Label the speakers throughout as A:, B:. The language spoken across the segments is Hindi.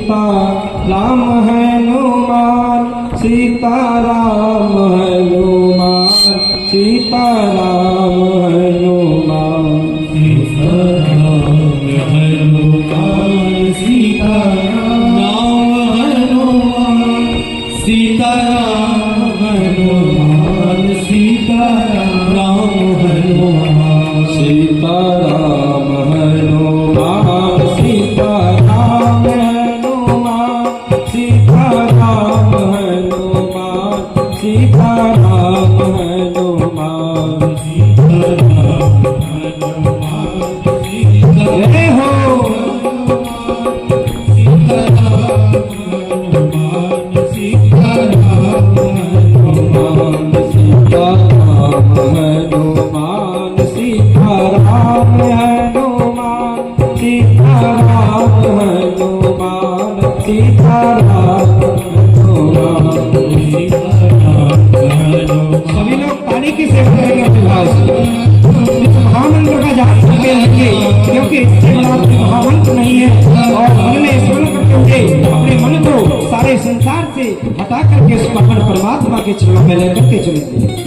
A: सीता राम हनुमान सीता राम हनुमान सीता राम हनुमान सीता राम हनुमान सीता राम हनुमान सीता राम हनुमान सीता राम हनुमान सीता राम हनुमान सीता राम हनुमान सीता राम हनुमान सीता राम हनुमान जय हो सीता राम हनुमान सीता राम हनुमान सीता राम हनुमान सीता राम हनुमान सीता राम हनुमान सीता राम हनुमान सभी लोग ताली की सेवा करेंगे महामंत्र का जाप करके रखिए, क्योंकि इससे बड़ा महामंत्र नहीं है। और मन में स्मरण करते हुए अपने मन को सारे संसार से हटा करके उसको अपन परमात्मा के चरणों में लेकर के चलेंगे।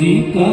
A: सीता